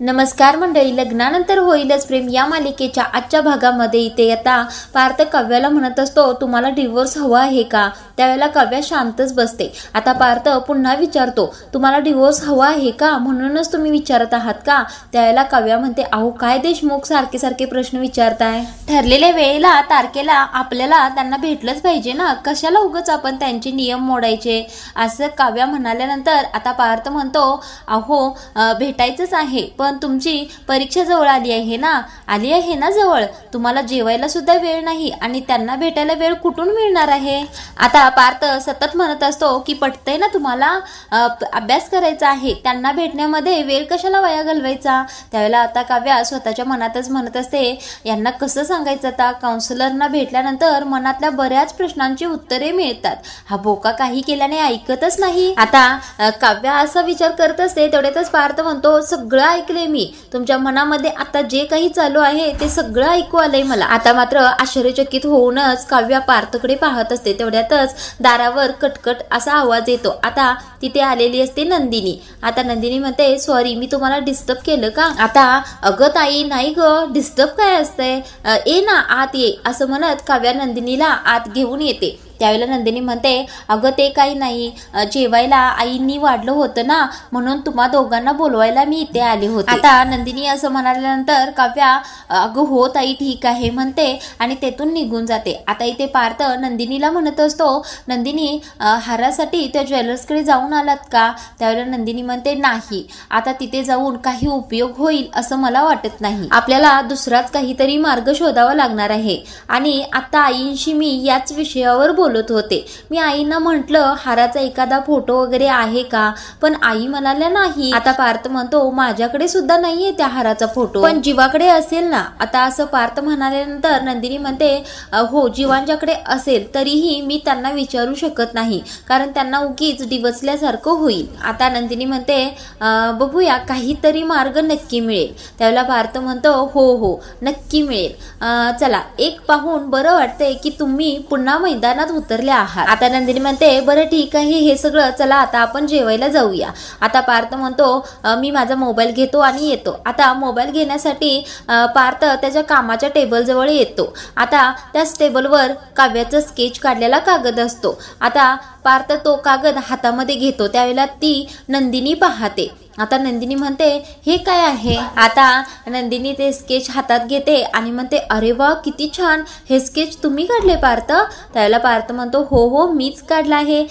नमस्कार मंडळी, लग्नानंतर होईलच प्रेम या मालिकेच्या आजच्या भागामध्ये इथे आता पार्थ काव्याला म्हणत असतो, तुम्हाला डिवोर्स हवा आहे का? त्यावेळेला काव्या शांतच बसते. आता पार्थ पुन्हा विचारतो, तुम्हाला डिवोर्स हवा आहे का? म्हणूनच तुम्ही विचारत आहात का? त्यावेळेला काव्या म्हणते, अहो काय देशमुख सारखे सारखे प्रश्न विचारताय? ठरलेल्या वेळेला तारखेला आपल्याला त्यांना भेटलंच पाहिजे ना, कशाला उगाच आपण त्यांचे नियम मोडायचे? असं काव्या म्हणाल्यानंतर आता पार्थ म्हणतो, अहो भेटायचंच आहे, पण तुमची परीक्षा जवळ आली आहे ना जवळ. तुम्हाला जेवायला सुद्धा वेळ नाही आणि त्यांना भेटायला वेळ कुठून मिळणार आहे? आता पार्थ सतत म्हणत असतो की पटतंय ना तुम्हाला, अभ्यास करायचा आहे, त्यांना भेटण्यामध्ये वेळ कशाला वाया घालवायचा? त्यावेळेला आता काव्या स्वतःच्या मनातच म्हणत असते, यांना कसं सांगायचं आता? काउन्सिलरना भेटल्यानंतर मनातल्या बऱ्याच प्रश्नांची उत्तरे मिळतात, हा बोका काही केल्याने ऐकतच नाही. आता काव्या असा विचार करत असते, तेवढ्यातच पार्थ म्हणतो, सगळं ऐकले मी, तुमच्या मनामध्ये आता जे काही चालू आहे ते सगळं ऐकू आलंय मला. आता मात्र आश्चर्यचकित होऊनच काव्या पार्थकडे पाहत असते. तेवढ्यातच दारावर कटकट असा आवाज येतो. आता तिथे आलेली असते नंदिनी. आता नंदिनी म्हणते, सॉरी मी तुम्हाला डिस्टर्ब केलं का? आता अगं ताई नाही ग, डिस्टर्ब काय असतंय, ये ना आत ये, असं म्हणत काव्या नंदिनीला आत घेऊन येते. त्यावेळेला नंदिनी म्हणते, अगं ते काही नाही, जेवायला आईंनी वाढलं होतं ना, म्हणून तुम्हा दोघांना बोलवायला मी इथे आले होते. आता नंदिनी असं म्हणाल्यानंतर काव्या अगं हो ताई ठीक आहे म्हणते आणि तेथून निघून जाते. आता इथे पार्थ नंदिनीला म्हणत असतो, नंदिनी हारासाठी त्या ज्वेलर्सकडे जाऊन आलात का? त्यावेळेला नंदिनी म्हणते, नाही, आता तिथे जाऊन काही उपयोग होईल असं मला वाटत नाही, आपल्याला दुसराच काहीतरी मार्ग शोधावा लागणार आहे. आणि आता आईंशी मी याच विषयावर बोलत होते. मी आईंना म्हटलं हाराचा एखादा फोटो वगैरे आहे का, पण आई म्हणाल्या नाही. आता पार्थ म्हणतो, माझ्याकडे सुद्धा नाहीये त्या हाराचा फोटो, पण जीवाकडे असेल ना. आता असं पार्थ म्हणाल्यानंतर नंदिनी म्हणते, हो जीवांच्याकडे असेल तरीही मी त्यांना विचारू शकत नाही, कारण त्यांना उगीच डिवचल्यासारखं होईल. आता नंदिनी म्हणते, बघूया काहीतरी मार्ग नक्की मिळेल. त्यावेळेला पार्थ म्हणतो, हो नक्की मिळेल. चला एक पाहून बरं वाटतंय की तुम्ही पुन्हा मैदानात उतरले आहात. आता नंदिनी म्हणते, बरं ठीक आहे हे सगळं, चला आता आपण जेवायला जाऊया. आता पार्थ म्हणतो, मी माझा मोबाईल घेतो आणि येतो. आता मोबाईल घेण्यासाठी पार्थ त्याच्या कामाच्या टेबल जवळ येतो. आता त्याच टेबलवर काव्याचं स्केच काढलेला कागद असतो. आता पार्थ तो कागद हातामध्ये घेतो. त्यावेळेला ती नंदिनी पाहते. आता नंदिनी म्हणते, हे काय आहे? आता नंदिनी ते स्केच हातात घेते आणि म्हणते, अरे वा किती छान, हे स्केच तुम्ही काढले पार्थ? त्यावेळेला पार्थ म्हणतो, हो मीच काढला आहे,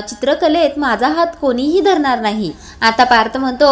चित्रकलेत माझा हात कोणीही धरणार नाही. आता पार्थ म्हणतो,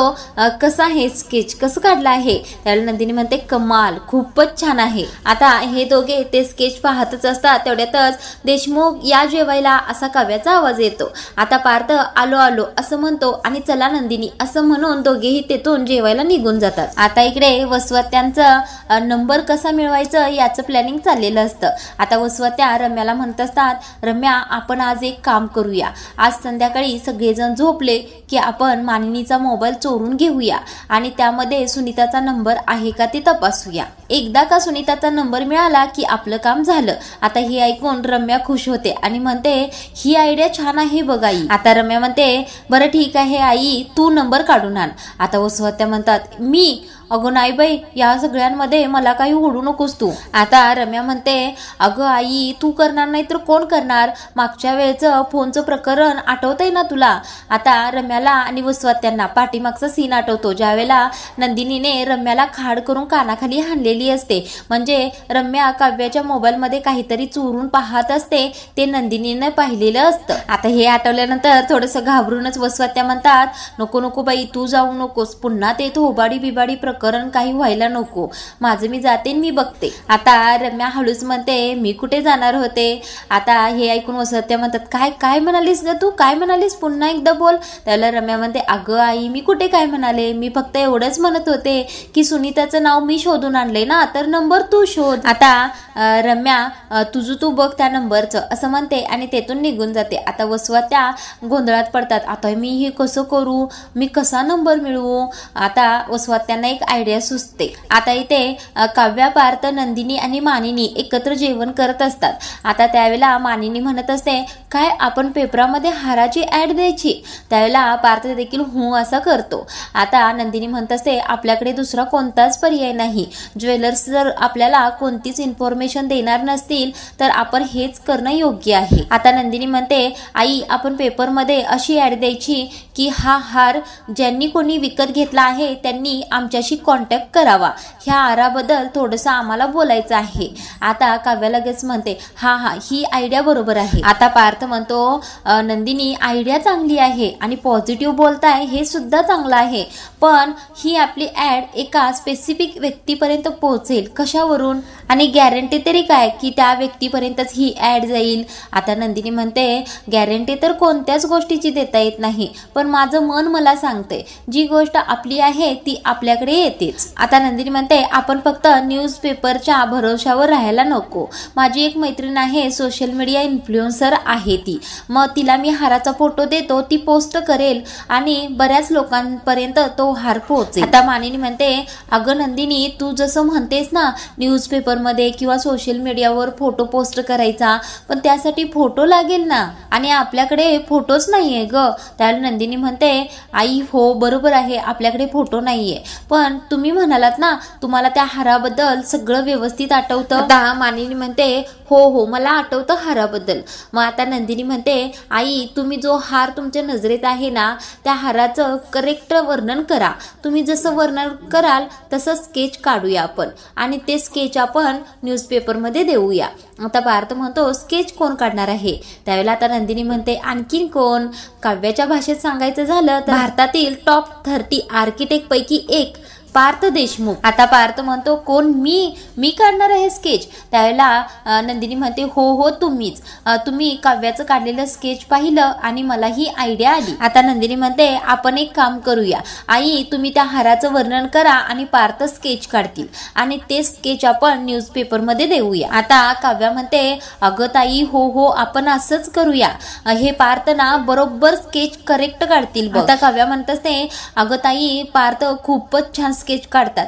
कसं आहे स्केच, कसं काढलं आहे? त्यावेळेला नंदिनी म्हणते, कमाल, खूपच छान आहे. आता हे दोघे ते स्केच पाहतच असतात. तेवढ्यातच देशमुख या जेवायला असा काव्याचा आवाज येतो. आता पार्थ आलो असं म्हणतो आणि चला नंदिनी असं म्हणून दोघेही तेथून जेवायला निघून जातात. आता इकडे वसवत्यांचा नंबर कसा मिळवायचं याचं प्लॅनिंग चाललेलं असतं. आता वसवत्या रम्याला म्हणत असतात, रम्या आपण आज एक काम करूया, आज संध्याकाळी सगळेजण झोपले की आपण मानिनीचा मोबाईल चोरून घेऊया आणि त्यामध्ये सुनीताचा नंबर आहे का ते तपासूया. एकदा का सुनीताचा नंबर मिळाला की आपलं काम झालं. आता हे ऐकून रम्या खुश होते आणि म्हणते, ही आयडिया छान आहे बघ आई. आता रम्या म्हणते, बरं ठीक आहे आई, तू नंबर काढून आण. आता वसवत्या म्हणतात, मी? अगं नाही बाई, या सगळ्यांमध्ये मला काही ओढू नकोस तू. आता रम्या म्हणते, अगं आई तू करणार नाही तर कोण करणार? मागच्या वेळेचं फोनचं प्रकरण आठवतंय ना तुला? आता रम्याला आणि वसवत्यांना पाठीमागचा सीन आठवतो, ज्यावेळेला नंदिनीने रम्याला खाड करून कानाखाली हाणलेली असते. म्हणजे रम्या काव्याच्या मोबाईलमध्ये काहीतरी चोरून पाहत असते, ते नंदिनीने पाहिलेलं असतं. आता हे आठवल्यानंतर थोडंसं घाबरूनच वसवत्या म्हणतात, नको बाई तू जाऊ नकोस, पुन्हा ते थोबाडी बिबाडी प्रकरण काही व्हायला नको, माझं मी जाते मी बघते. आता रम्या हळूच म्हणते, मी कुठे जाणार होते? आता हे ऐकून वसवत्या म्हणतात, काय म्हणालीस ग तू, काय म्हणालीस, पुन्हा एकदा बोल. त्याला रम्या म्हणते, अगं आई मी कुठे काय म्हणाले, मी फक्त एवढंच म्हणत होते की सुनीताचं नाव मी शोधून आणले ना, तर नंबर तू शोध. आता रम्या तुझं तू बघ त्या नंबरचं असं म्हणते आणि तेथून निघून जाते. आता आता वसवात्या गोंधळात पडतात. आता मी हे कसं करू, मी कसा नंबर मिळवू. आता वसवात्यांना एक आयडिया सुचते. आता इथे काव्या, पार्थ, नंदिनी आणि मानिनी एकत्र जेवण करत असतात. आता त्यावेळेला मानिनी म्हणत असते, काय आपण पेपरामध्ये हाराची ऍड द्यायची. त्यावेळेला पार्थ देखील हो असा करतो. आता नंदिनी म्हणत असते, आपल्याकडे दुसरा कोणताच पर्याय नाही. ज्वेलर्स जर आपल्याला कोणतीच इन्फॉर्मेशन देणार नसतील तर आपण हेच करणं योग्य आहे. आता नंदिनी म्हणते, आई आपण पेपरमध्ये अशी ऍड द्यायची की हा हार ज्यांनी कोणी विकत घेतला आहे त्यांनी आमच्याशी कॉन्टॅक्ट करावा. ह्या हाराबद्दल थोडंसं आम्हाला बोलायचं आहे. आता काव्या लगेच म्हणते, हा ही आयडिया बरोबर आहे. आता पार्थ म्हणतो, नंदिनी आयडिया चांगली आहे आणि पॉझिटिव्ह बोलताय हे सुद्धा चांगलं आहे, पण ही आपली ऍड एका स्पेसिफिक व्यक्तीपर्यंत पोहोचेल कशावरून आणि गॅरंटी तरी काय की त्या व्यक्तीपर्यंतच ही ऍड जाईल. आता नंदिनी म्हणते, गॅरंटी तर कोणत्याच गोष्टीची देता येत नाही, पण माझं मन मला सांगते जी गोष्ट आपली आहे ती आपल्याकडे येतेच. आता नंदिनी म्हणते, आपण फक्त न्यूजपेपरच्या भरोशावर राहायला नको. माझी एक मैत्रीण आहे, सोशल मीडिया इन्फ्लुएन्सर आहे ती, मग तिला मी हाराचा फोटो देतो, ती पोस्ट करेल आणि बऱ्याच लोकांपर्यंत तो हार पोहोचेल. आता मानिनी म्हणते, अगं नंदिनी तू जसं म्हणतेस ना न्यूजपेपरमध्ये किंवा सोशल मीडियावर फोटो पोस्ट करायचा, पण त्यासाठी फोटो लागेल ना आणि आपल्याकडे फोटोच नाहीये ग. त्यावेळेला नंदिनी म्हणते, आई हो बरोबर आहे, आपल्याकडे फोटो नाहीये, पण तुम्ही म्हणालात ना तुम्हाला त्या हाराबद्दल सगळं व्यवस्थित आठवतं. आता मानिनी म्हणते, हो मला आठवतं हाराबद्दल. मग आता नंदिनी म्हणते, आई तुम्ही जो हार तुमच्या नजरेत आहे ना त्या हाराचं करेक्ट वर्णन करा. तुम्ही जसं वर्णन कराल तसं स्केच काढूया आपण आणि ते स्केच आपण न्यूजपेपरमध्ये देऊया. आता पार्थ म्हणतो, स्केच कोण काढणार आहे. त्यावेळेला आता नंदिनी म्हणते, आणखीन कोण. काव्याच्या भाषेत सांगायचं झालं तर भारतातील टॉप 30 आर्किटेक्ट पैकी एक पार्थ देशमुख. आता पार्थ म्हणतो, कोण मी काढणार आहे स्केच. त्यावेळेला नंदिनी म्हणते, हो तुम्हीच. तुम्ही काव्याचं काढलेलं स्केच पाहिलं आणि मला ही आयडिया आली. आता नंदिनी म्हणते, आपण एक काम करूया आई, तुम्ही त्या हाराचं वर्णन करा आणि पार्थ स्केच काढतील आणि ते स्केच आपण न्यूजपेपरमध्ये देऊया. आता काव्या म्हणते, अगं ताई हो आपण असंच करूया, हे पार्थ ना बरोबर स्केच करेक्ट काढतील. आता काव्या म्हणत असते, अगं ताई पार्थ खूपच छान स्केच काढतात,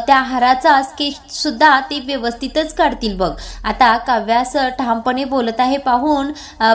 त्या हाराचा स्केच सुद्धा ते व्यवस्थितच काढतील बघ. आता काव्या असं ठामपणे बोलत आहे पाहून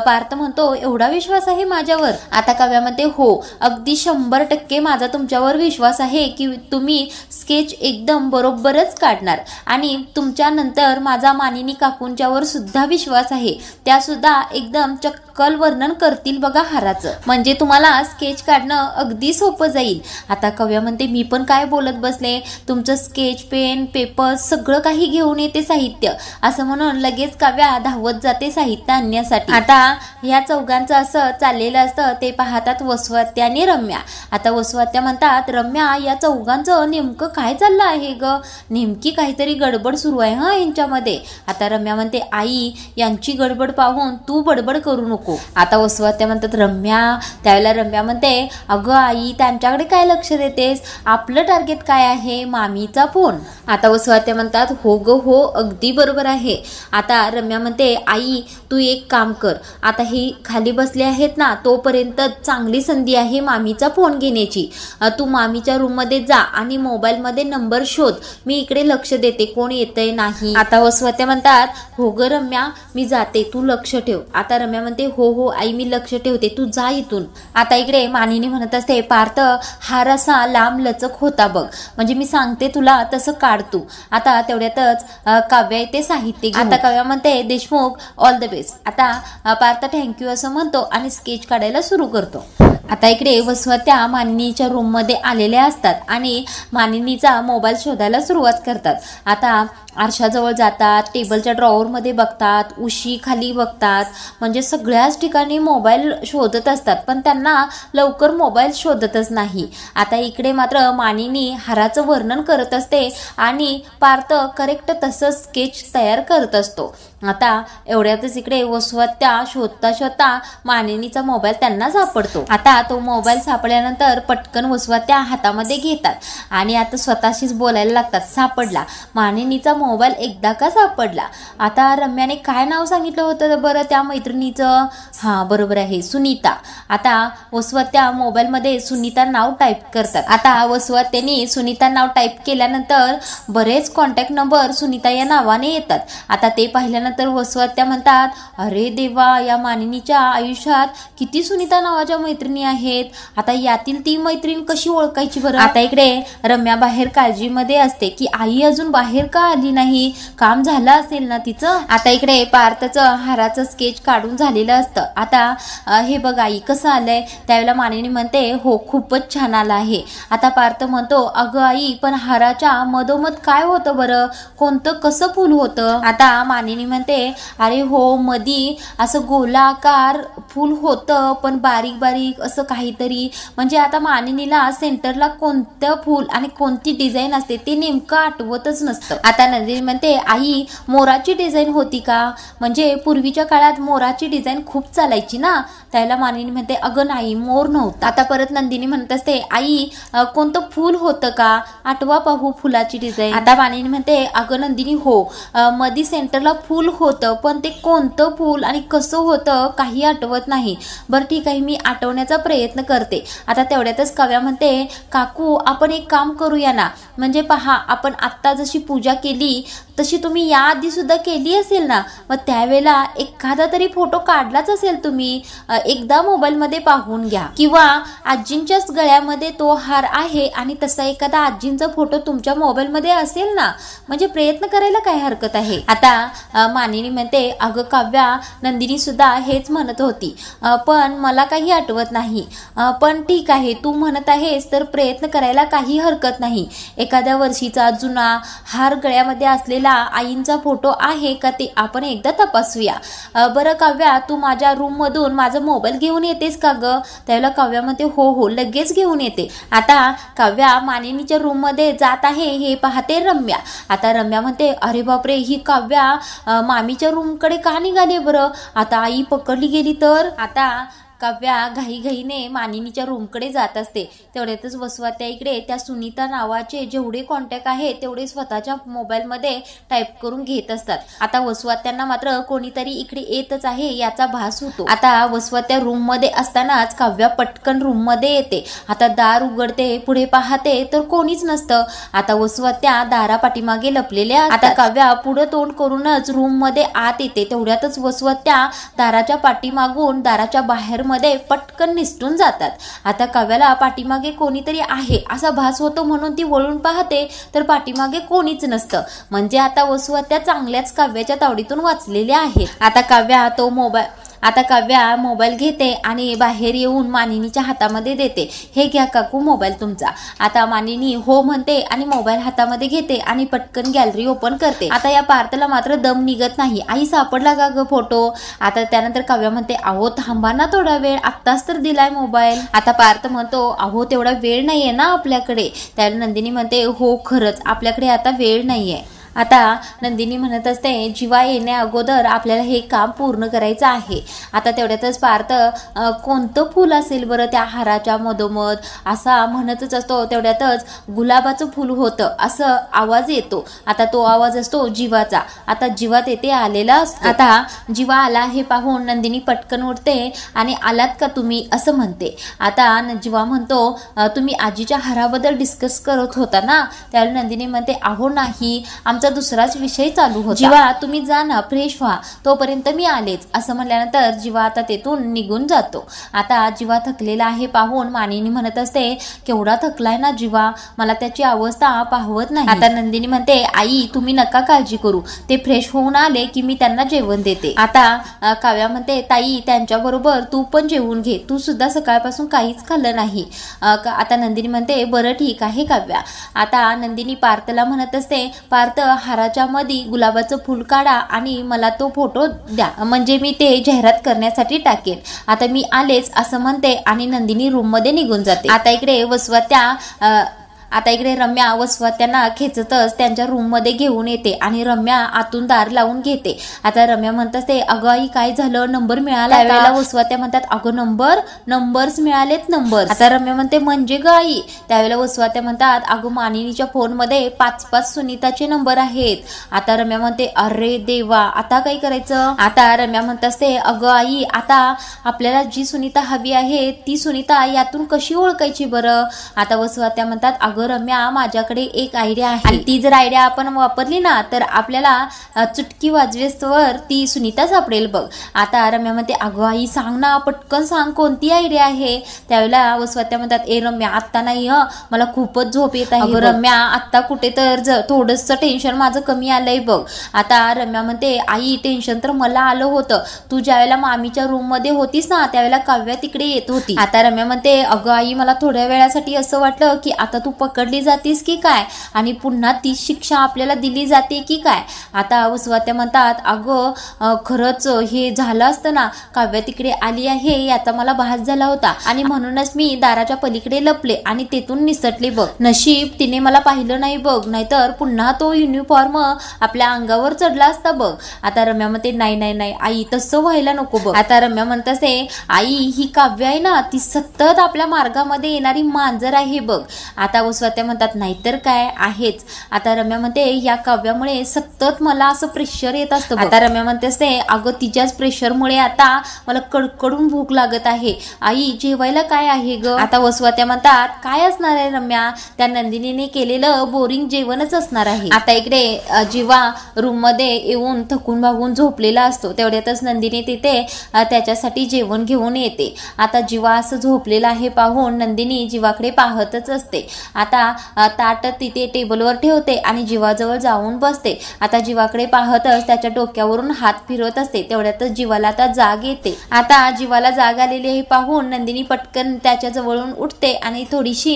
पार्थ म्हणतो, एवढा विश्वास आहे माझ्यावर. आता काव्या म्हणते, हो अगदी 100% माझा तुमच्यावर विश्वास आहे की तुम्ही स्केच एकदम बरोबरच काढणार आणि तुमच्या नंतर माझा मानिनी काकूंच्यावर सुद्धा विश्वास आहे, त्या सुद्धा एकदम चक्कल वर्णन करतील बघा हाराचं, म्हणजे तुम्हाला स्केच काढणं अगदी सोपं जाईल. आता काव्या म्हणते, मी पण काय बोलत बसले, तुमचं स्केच पेन पेपर सगळं काही घेऊन येते साहित्य, असं म्हणून लगेच काव्या धावत जाते साहित्य आणण्यासाठी. आता ह्या चौघांचं असं चाललेलं असतं ते पाहतात वसवात्या आणि रम्या. आता वसवात्या म्हणतात, रम्या या चौघांचं नेमकं काय चाललं आहे ग, नेमकी काहीतरी गडबड सुरू आहे हा यांच्यामध्ये. आता रम्या म्हणते, आई यांची गडबड पाहून तू बडबड करू नको. आता वसवात्या म्हणतात, रम्या. त्यावेळेला रम्या म्हणते, अगं आई त्यांच्याकडे काय लक्ष देतेस, आपलं टार्गेट काय आहे, मामीचा फोन. आता वसवात्या म्हणतात, हो ग हो अगदी बरोबर आहे. आता रम्या म्हणते, आई तू एक काम कर, आता ही खाली बसले आहेत ना तोपर्यंत चांगली संधी आहे मामीचा फोन घेण्याची. तू मामीच्या रूम मध्ये जा आणि मोबाईल मध्ये नंबर शोध, मी इकडे लक्ष देते कोण येतंय नाही. आता वसवात्या म्हणतात, हो ग रम्या मी जाते, तू लक्ष ठेव. आता रम्या म्हणते, हो आई मी लक्ष ठेवते, तू जा इथून. आता इकडे मानिनी म्हणत असते, पार्थ हार असा लांब लचक होता बघ, म्हणजे मी सांगते तुला तसं काढ तू. आता तेवढ्यातच काव्या येते साहित्य घेऊन. आता काव्या म्हणते, देशमुख ऑल द बेस्ट. आता पार्थ थँक्यू असं म्हणतो आणि स्केच काढायला सुरू करतो. आता इकडे वसवात्या मानिनीच्या रूम मध्ये आलेल्या असतात आणि मानिनीचा मोबाईल शोधायला सुरुवात करतात. आता आरशाजवळ जातात, टेबलच्या ड्रॉवर मध्ये बघतात, उशी खाली बघतात, म्हणजे सगळ्याच ठिकाणी मोबाईल शोधत असतात पण त्यांना लवकर मोबाईल शोधतच नाही. आता इकडे मात्र मानिनी हाराचं वर्णन करत असते आणि पार्थ करेक्ट तसं स्केच तयार करत असतो. आता एवढ्यातच इकडे वसुवात्या शोधता शोधता मानिनीचा मोबाईल त्यांना सापडतो. आता तो मोबाईल सापडल्यानंतर पटकन वसुवात्या हातामध्ये घेतात आणि आता स्वतःशीच बोलायला लागतात. सापडला, मानिनीचा मोबाईल एकदा का सापडला. आता रम्याने काय नाव सांगितलं होतं बरं त्या मैत्रिणीचं? हा बरोबर आहे, सुनीता. आता वसुवात्या मोबाईलमध्ये सुनीता नाव टाईप करतात. आता वसुवात्याने सुनीता नाव टाईप केल्यानंतर बरेच कॉन्टॅक्ट नंबर सुनीता या नावाने येतात. आता ते पाहिल्यानंतर वसुवात्या म्हणतात, अरे देवा, या मानिनीच्या आयुष्यात किती सुनीता नावाच्या मैत्रिणी आहेत. आता यातील ती मैत्रीण कशी ओळखायची बरं? आता इकडे रम्या बाहेर काळजीमध्ये असते की आई अजून बाहेर का आली नाही, काम झालं असेल ना तिचं. आता इकडे पार्थचं हाराचं स्केच काढून झालेलं असतं. आता हे बघ आई कसं आलंय. त्यावेळेला मानिनी म्हणते, हो खूपच छान आलं आहे. आता पार्थ म्हणतो, अगं आई पण हाराच्या मधोमध काय होतं बरं, कोणतं कसं फूल होतं? आता मानिनी म्हणते, अरे हो मधी असं गोलाकार फूल होतं पण बारीक बारीक असं काहीतरी. म्हणजे आता मानिनीला सेंटरला कोणतं फूल आणि कोणती डिझाईन असते ते नेमकं आठवतच नसतं. आता नंदिनी म्हणते, आई मोराची डिझाईन होती का? म्हणजे पूर्वीच्या काळात मोराची डिझाईन खूप चालायची ना. त्याला मानिनी म्हणते, अगं नाही, मोर नव्हता. आता परत नंदिनी म्हणत असते, आई कोणतं फूल होतं का, आठवा पाहू फुलाची डिझाईन. आता मानिनी म्हणते, अगं नंदिनी हो, मधी सेंटरला फूल होतं पण ते कोणतं फूल आणि कसं होतं काही आठवत नाही. बरं ठीक आहे, मी आठवण्याचा प्रयत्न करते. आता तेवढ्यातच काव्या म्हणते, काकू आपण एक काम करूया ना, म्हणजे पहा आपण आत्ता जशी पूजा केली तशी तुम्ही याआधी सुद्धा केली असेल ना, मग त्यावेळेला एखादा तरी फोटो काढलाच असेल तुम्ही, एकदा मोबाईलमध्ये पाहून घ्या. किंवा आजींच्याच गळ्यामध्ये तो हार आहे आणि तसा एखादा आजींचा फोटो तुमच्या मोबाईलमध्ये असेल ना, म्हणजे प्रयत्न करायला काय हरकत आहे. आता मानिनी म्हणते, अगं काव्या, नंदिनी सुद्धा हेच म्हणत होती पण मला काही आठवत नाही. पण ठीक आहे, तू म्हणत आहेस तर प्रयत्न करायला काही हरकत नाही. एखाद्या वर्षीचा जुना हार गळ्यामध्ये असलेला आईंचा फोटो आहे का ते आपण एकदा तपासूया. बरं काव्या, तू माझ्या रूम मधून माझा मोबाईल घेऊन येतेस का ग? त्यावेळेला काव्या म्हणते, हो हो लगेच घेऊन येते. आता काव्या मानिनीच्या रूम मध्ये जात आहे हे पाहते रम्या. आता रम्या म्हणते, अरे बापरे, ही काव्या मामीच्या रूम कडे का निघाली बरं? आता आई पकडली गेली तर? आता काव्या घाईघाईने मानिनीच्या रूमकडे जात असते. तेवढ्यातच वसुवात्या इकडे त्या सुनीता नावाचे जेवढे कॉन्टॅक्ट आहे तेवढे स्वतःच्या मोबाईलमध्ये टाईप करून घेत असतात. आता वसुवात्यांना मात्र कोणीतरी इकडे येतच आहे याचा भास होतो. आता वसुवात्या रूम मध्ये असतानाच काव्या पटकन रूम मध्ये येते. आता दार उघडते, पुढे पाहते तर कोणीच नसतं. आता वसुवात्या दारा पाठीमागे लपलेल्या. आता काव्या पुढे तोंड करूनच रूम मध्ये आत येते. तेवढ्यातच वसुवात्या दाराच्या पाठीमागून दाराच्या बाहेर मध्ये पटकन निसटून जातात. आता काव्याला पाठीमागे कोणीतरी आहे असा भास होतो म्हणून ती वळून पाहते तर पाठीमागे कोणीच नसतं. म्हणजे आता वसुवात्या चांगल्याच काव्याच्या तावडीतून वाचलेल्या आहेत. आता काव्या मोबाईल घेते आणि बाहेर येऊन मानिनीच्या हातामध्ये देते. हे घ्या काकू मोबाईल तुमचा. आता मानिनी हो म्हणते आणि मोबाईल हातामध्ये घेते आणि पटकन गॅलरी ओपन करते. आता या पार्थला मात्र दम निघत नाही. आई सापडला का ग फोटो? आता त्यानंतर काव्या म्हणते, अहो थांबा ना थोडा वेळ, आत्ताच तर दिलाय मोबाईल. आता पार्थ म्हणतो, अहो तेवढा वेळ नाहीये ना आपल्याकडे. त्याला नंदिनी म्हणते, हो खरंच आपल्याकडे आता वेळ नाहीये. आता नंदिनी म्हणत असते, जीवा येण्या अगोदर आपल्याला हे काम पूर्ण करायचं आहे. आता तेवढ्यातच पार्थ कोणतं फूल असेल बरं त्या हाराच्या मधोमध असा म्हणतच असतो. तेवढ्यातच गुलाबाचं फूल होतं असं आवाज येतो. आता तो आवाज असतो जीवाचा. आता जीवा तेथे आलेला असतो. आता जीवा आला हे पाहून नंदिनी पटकन उठते आणि आलात का तुम्ही असं म्हणते. आता जीवा म्हणतो, तुम्ही आजीच्या हाराबद्दल डिस्कस करत होता ना? त्यावेळी नंदिनी म्हणते, अहो नाही, दुसराच विषय चालू होता. जीवा तुम्ही जा ना, फ्रेश व्हा, तोपर्यंत मी आलेच असं म्हणल्यानंतर जीवा आता तेथून निघून जातो. आता जीवा थकलेला आहे पाहून मानिनी म्हणत असते, केवढा थकलाय ना जीवा, मला त्याची अवस्था पाहवत नाही. आता नंदिनी म्हणते, आई तुम्ही नका काळजी करू, ते फ्रेश होऊन आले की मी त्यांना जेवण देते. आता काव्या म्हणते, ताई त्यांच्या बरोबर तू पण जेवून घे, तू सुद्धा सकाळपासून काहीच खाल्लं नाही. आता नंदिनी म्हणते, बरं ठीक आहे काव्या. आता नंदिनी पार्थला म्हणत असते, पार्थ हाराच्या मध्ये गुलाबाचं फूल काढा आणि मला तो फोटो द्या, म्हणजे मी ते जाहिरात करण्यासाठी टाकेन. आता मी आलेच असं म्हणते आणि नंदिनी रूम मध्ये निघून जाते. आता इकडे वसुवात्या आता इकडे रम्या वसवात्यांना खेचतच त्यांच्या रूम मध्ये घेऊन येते आणि रम्या आतून दार लावून घेते. आता रम्या म्हणत असते अगं आई काय झालं, नंबर मिळाला? त्यावेळेला वसवात्या म्हणतात अगं नंबर्स मिळालेत नंबर. आता रम्या म्हणते म्हणजे ग आई? त्यावेळेला वसवात्या म्हणतात अगं मानिनीच्या फोन मध्ये 5-5 सुनीताचे नंबर आहेत. आता रम्या म्हणते अरे देवा आता काय करायचं? आता रम्या म्हणत असते अगं आई आता आपल्याला जी सुनीता हवी आहे ती सुनीता यातून कशी ओळखायची बरं? आता वसवात्या म्हणतात अगं रम्या माझ्याकडे एक आयडिया आहे आणि ती जर आयडिया आपण वापरली ना तर आपल्याला चुटकी वाजवेस्तवर ती सुनीता सापडेल बघ. आता रम्या म्हणते अगं आई सांग ना पटकन सांग कोणती आयडिया आहे? त्यावेळेला वसवात्या म्हणतात ए रम्या आत्ता नाही मला खूपच झोप येत आहे. रम्या आत्ता कुठे तर थोडंसं टेन्शन माझं कमी आलंय बघ. आता रम्या म्हणते आई टेन्शन तर मला आलं होतं, तू ज्यावेळेला मामीच्या रूम मध्ये होतीस ना त्यावेळेला काव्या तिकडे येत होती. आता रम्या म्हणते अगं आई मला थोड्या वेळासाठी असं वाटलं की आता तू पकडली जातीस की काय आणि पुन्हा ती शिक्षा आपल्याला दिली जाते की काय? आता वसवात्या म्हणतात अगं खरंच हे झालं असतं ना, काव्या तिकडे आली आहे याचा मला भास झाला होता आणि म्हणूनच मी दाराच्या पलीकडे लपले आणि तेथून निसटले बघ. नशीब तिने मला पाहिलं नाही बघ, नाहीतर पुन्हा तो युनिफॉर्म आपल्या अंगावर चढला असता बघ. आता रम्या म्हणते नाही नाही नाही आई तसं व्हायला नको बघ. आता रम्या म्हणत असते आई ही काव्य आहे ना ती सतत आपल्या मार्गामध्ये येणारी मांजर आहे बघ. आता वसवात्या म्हणतात नाहीतर काय आहेच. आता रम्या म्हणते या काव्यामुळे सतत मला असं प्रेशर येत असतं. आता रम्या म्हणते असते अगं तिच्याच प्रेशरमुळे आता मला कडकडून भूक लागत आहे. आई जेवायला काय आहे ग? आता वसवात्या म्हणतात काय असणार आहे रम्या, त्या नंदिनीने केलेलं बोरिंग जेवणच असणार आहे. आता इकडे जीवा रूम मध्ये येऊन थकून भागून झोपलेला असतो. तेवढ्यातच नंदिनी तिथे त्याच्यासाठी जेवण घेऊन येते. आता जीवा असं झोपलेला आहे पाहून नंदिनी जीवाकडे पाहतच असते. आता ताट तिथे टेबलवर ठेवते आणि जीवाजवळ जाऊन बसते. आता जीवाकडे पाहतच त्याच्या डोक्यावरून हात फिरवत असते. तेवढ्यातच जीवाला आता जाग येते. आता जीवाला जाग आलेली आहे पाहून नंदिनी पटकन त्याच्या जवळून उठते आणि थोडीशी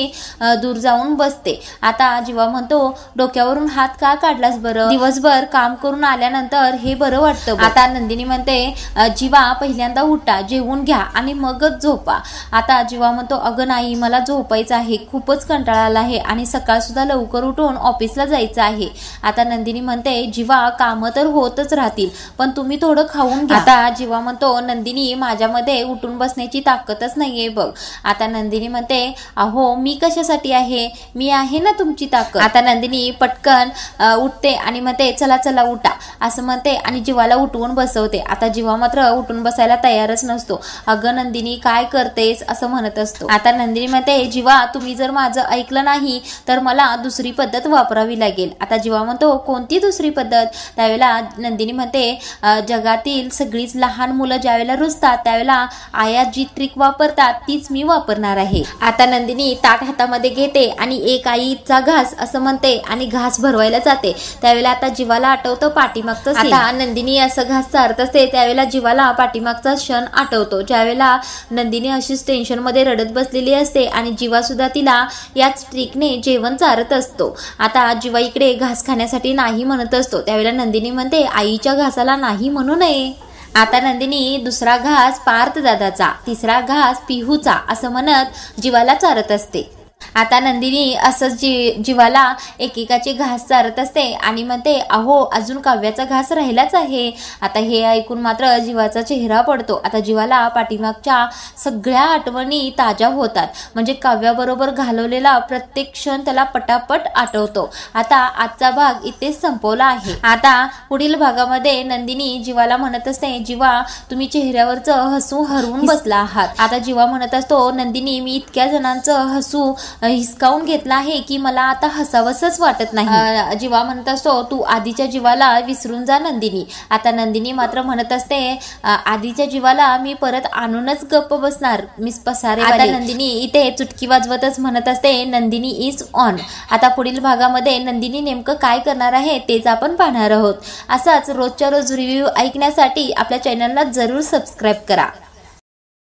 दूर जाऊन बसते. आता जीवा म्हणतो डोक्यावरून हात का काढलास बरं, दिवसभर काम करून आल्यानंतर हे बरं वाटतं. आता नंदिनी म्हणते जीवा पहिल्यांदा उठा, जेवून घ्या आणि मगच झोपा. आता जीवा म्हणतो अगं नाही मला झोपायचं आहे, खूपच कंटाळा आला आहे आणि सकाळ सुद्धा लवकर उठून ऑफिसला जायचं आहे. आता नंदिनी म्हणते जीवा कामं तर होतच राहतील पण तुम्ही थोडं खाऊन घ्या. आता जीवा म्हणतो नंदिनी माझ्यामध्ये उठून बसण्याची ताकदच नाहीये बघ. आता नंदिनी म्हणते अहो मी कशासाठी आहे, मी आहे ना तुमची ताकद. आता नंदिनी पटकन उठते आणि म्हणते चला चला उठा असं म्हणते आणि जीवाला उठवून बसवते. आता जीवा मात्र उठून बसायला तयारच नसतो. अगं नंदिनी काय करतेस असं म्हणत असतो. आता नंदिनी म्हणते जीवा तुम्ही जर माझं ऐकलं नाही तर मला दुसरी पद्धत वापरावी लागेल. आता जीवा म्हणतो कोणती दुसरी पद्धत? त्यावेळेला नंदिनी म्हणते जगातील सगळीच लहान मुलं ज्यावेळेला रुजतात त्यावेळेला आया जी ट्रिक वापरतात तीच मी वापरणार आहे. आता नंदिनी ताट हातामध्ये घेते आणि एक आईचा घास असं म्हणते आणि घास भरवायला जाते. त्यावेळेला आता जीवाला आठवतं पाठीमागचं. आता नंदिनी असं घास चारत असते त्यावेळेला जीवाला पाठीमागचा क्षण आठवतो ज्यावेळेला नंदिनी अशीच टेन्शन मध्ये रडत बसलेली असते आणि जीवा सुद्धा तिला याच ट्रिकने जेवण चारत असतो. आता जीवा इकडे घास खाण्यासाठी नाही म्हणत असतो. त्यावेळेला नंदिनी म्हणते आईच्या घासाला नाही म्हणू नये. आता नंदिनी दुसरा घास पार्थ दादाचा, तिसरा घास पिहूचा असं म्हणत जीवाला चारत असते. आता नंदिनी असंच जीवाला एकेकाचे घास चारत असते आणि म्हणते अहो अजून काव्याचा घास राहिलाच आहे. आता हे ऐकून मात्र जीवाचा चेहरा पडतो. आता जीवाला पाठीमागच्या सगळ्या आठवणी ताज्या होतात. म्हणजे काव्याबरोबर घालवलेला प्रत्येक क्षण त्याला पटापट आठवतो. आता आजचा भाग इथेच संपवला आहे. आता पुढील भागामध्ये नंदिनी जीवाला म्हणत असते जीवा तुम्ही चेहऱ्यावरचं हसू हरवून बसला आहात. आता जीवा म्हणत असतो नंदिनी मी इतक्या जणांचं हसू हिसकावून घेतला आहे की मला आता हसावंसच वाटत नाही. जीवा म्हणत असतो तू आधीच्या जीवाला विसरून जा नंदिनी. आता नंदिनी मात्र म्हणत असते आधीच्या जीवाला मी परत आणूनच गप्प बसणार मिस पसारे. आता नंदिनी इथे चुटकी वाजवतच म्हणत असते नंदिनी इज ऑन. आता पुढील भागामध्ये नंदिनी नेमकं काय करणार आहे तेच आपण पाहणार आहोत. असाच रोजच्या रोज रिव्ह्यू ऐकण्यासाठी आपल्या चॅनलला जरूर सबस्क्राईब करा.